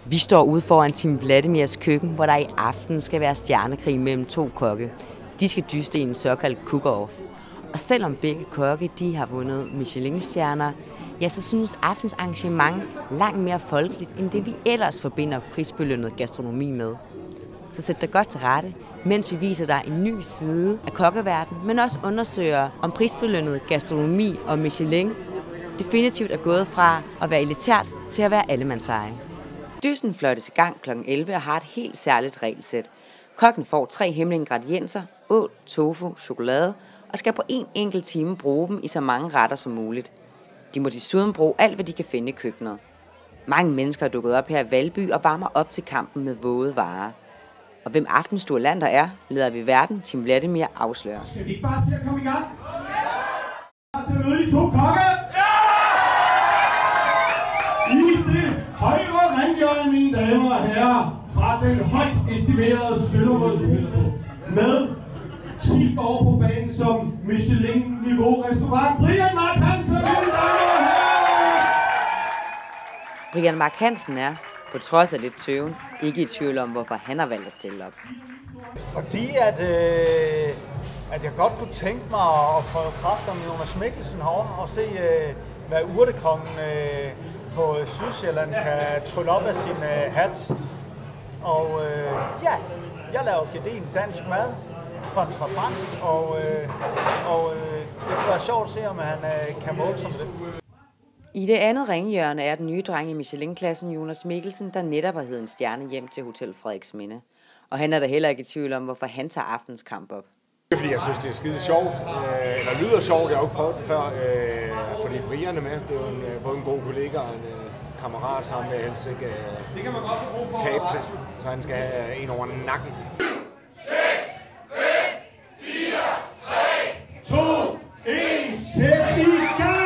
Vi står ude foran Team Vladimirs køkken, hvor der i aften skal være stjernekrig mellem to kokke. De skal dyste i en såkaldt cook-off. Og selvom begge kokke de har vundet Michelin-stjerner, ja, så synes aftens arrangement langt mere folkeligt, end det vi ellers forbinder prisbelønnet gastronomi med. Så sæt dig godt til rette, mens vi viser dig en ny side af kokkeverdenen, men også undersøger, om prisbelønnet gastronomi og Michelin definitivt er gået fra at være elitært til at være allemandseje. Dysten fløjtes i gang kl. 11 og har et helt særligt regelsæt. Kokken får 3 hemmelige ingredienser, ål, tofu, chokolade, og skal på en enkelt time bruge dem i så mange retter som muligt. De må desuden bruge alt, hvad de kan finde i køkkenet. Mange mennesker er dukket op her i Valby og varmer op til kampen med våde varer. Og hvem aftens duellanter er, leder vi verden Team Vladimir afslører. Skal vi ikke bare se at komme i gang? Til at møde de to kokke! I det højre ringhjørne, mine damer og herrer, fra den højt estimerede Sønderrød med 10 år på banen som Michelin-niveau restaurant. Brian Mark Hansen, mine damer og herrer! Brian Mark Hansen er, på trods af lidt tøven, ikke i tvivl om, hvorfor han har valgt at stille op. Fordi at jeg godt kunne tænke mig at prøve kræfter med Jonas Mikkelsen herovre og se, hvad urtekongen på Sydsjælland kan trylle op af sin hat. Og ja, jeg laver gedigen dansk mad kontra fransk, og det kunne være sjovt at se, om han kan måle som det. I det andet ringhjørne er den nye dreng i Michelin-klassen Jonas Mikkelsen, der netop har heddet en stjerne hjem til Hotel Frederiksminde. Og han er da heller ikke i tvivl om, hvorfor han tager aftens kamp op. Det er fordi, jeg synes, det er skide sjovt, eller lyder sjovt. Jeg har jo ikke prøvet det før, fordi Brian er med. Det er jo både en god kollega og en kammerat, så han vil helst ikke tabe til. Så han skal have en over nakken. 6, 5, 4, 3, 2, 1, sæt i gang!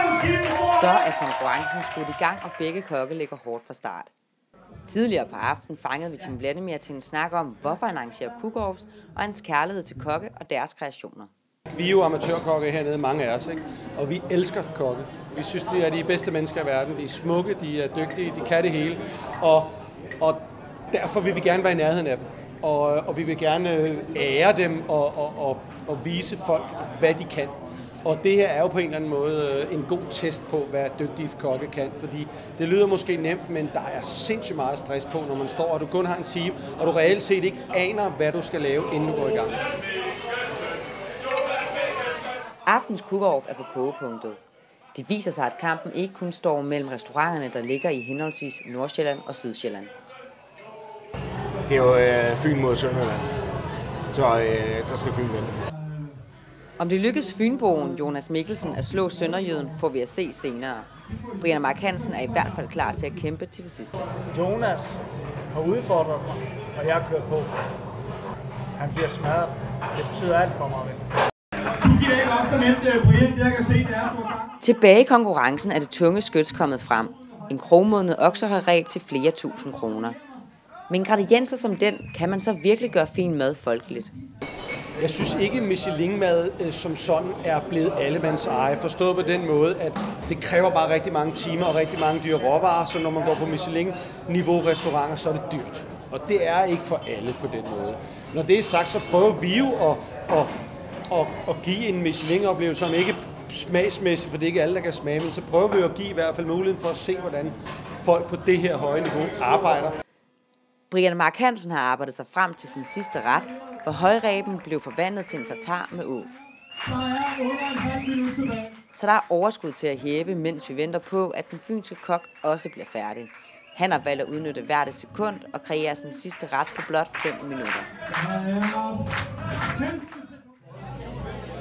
Så er konkurrencen skudt i gang, og begge kokke ligger hårdt fra start. Tidligere på aftenen fangede vi Team Vladimir til en snak om, hvorfor han arrangerer cook-offs, og hans kærlighed til kokke og deres kreationer. Vi er jo amatørkokke hernede, mange af os, ikke? Og vi elsker kokke. Vi synes, det er de bedste mennesker i verden. De er smukke, de er dygtige, de kan det hele. Og derfor vil vi gerne være i nærheden af dem. Og vi vil gerne ære dem og vise folk, hvad de kan. Og det her er jo på en eller anden måde en god test på, hvad dygtige kokke kan. Fordi det lyder måske nemt, men der er sindssygt meget stress på, når man står, og du kun har en time, og du reelt set ikke aner, hvad du skal lave, inden du går i gang. Aftens cook-off er på kogepunktet. Det viser sig, at kampen ikke kun står mellem restauranterne, der ligger i henholdsvis Nordsjælland og Sydsjælland. Det er jo Fyn mod Sønderjylland, så der skal Fyn vinde. Om det lykkes Fynboen Jonas Mikkelsen at slå sønderjyden, får vi at se senere. Brian Mark Hansen er i hvert fald klar til at kæmpe til det sidste. Jonas har udfordret mig, og jeg kører på. Han bliver smadret. Det betyder alt for mig. Du giver ikke op så nemt, Brian. Det jeg kan se, det er på gang. Tilbage i konkurrencen er det tunge skyts kommet frem. En krogmodnet oksehøjreb til flere tusind kroner. Med ingredienser som den kan man så virkelig gøre fin mad folkeligt. Jeg synes ikke, Michelin-mad som sådan er blevet allemands eje. Forstået på den måde, at det kræver bare rigtig mange timer og rigtig mange dyre råvarer. Så når man går på Michelin-niveau restauranter, så er det dyrt. Og det er ikke for alle på den måde. Når det er sagt, så prøver vi jo at give en Michelin-oplevelse, som ikke smagsmæssigt, for det er ikke alle, der kan smage, men så prøver vi at give i hvert fald muligheden for at se, hvordan folk på det her høje niveau arbejder. Brian Mark Hansen har arbejdet sig frem til sin sidste ret, hvor højreben blev forvandlet til en tartar med ål. Så der er overskud til at hæve, mens vi venter på, at den fynske kok også bliver færdig. Han har valgt at udnytte hvert sekund og kreere sin sidste ret på blot 5 minutter.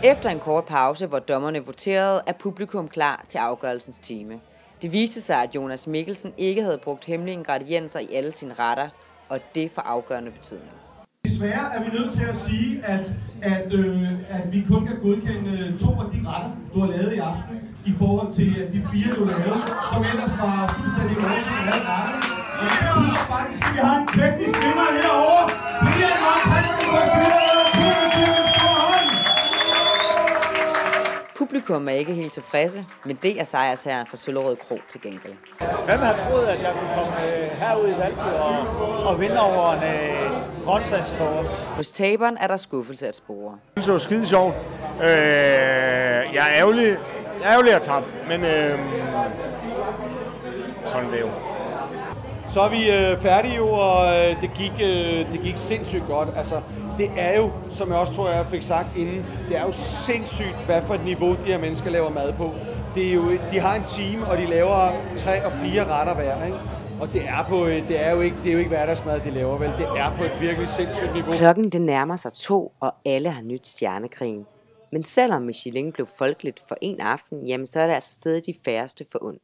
Efter en kort pause, hvor dommerne voterede, er publikum klar til afgørelsens time. Det viste sig, at Jonas Mikkelsen ikke havde brugt hemmelige ingredienser i alle sine retter, og det får afgørende betydning. Desværre er vi nødt til at sige, at vi kun kan godkende 2 af de retter, du har lavet i aften, i forhold til de 4, du lavede, som ellers var fuldstændig overskud af retter. Og det betyder faktisk, at vi har en teknisk vinder herovre. Brian Mark Hansen. Publikum er ikke helt tilfredse, men det er sejrsherren fra Søllerød Kro til gengæld. Hvem havde troet, at jeg kunne komme herud i Valby og vinde over en grøntsagskoger? Hos taberen er der skuffelse at spore. Det var skide sjovt. Jeg er ærgerlig at tabe, men sådan det jo. Så er vi færdige jo, og det gik sindssygt godt. Altså, det er jo, som jeg også tror, jeg fik sagt inden, det er jo sindssygt, hvad for et niveau de her mennesker laver mad på. Det er jo, de har en team, og de laver 3 og 4 retter hver, ikke? Og det er jo ikke hverdagsmad, de laver, vel? Det er på et virkelig sindssygt niveau. Klokken det nærmer sig 2, og alle har nyt stjernekrigen. Men selvom Michelin blev folkeligt for en aften, jamen så er det altså stadig de færreste forundt.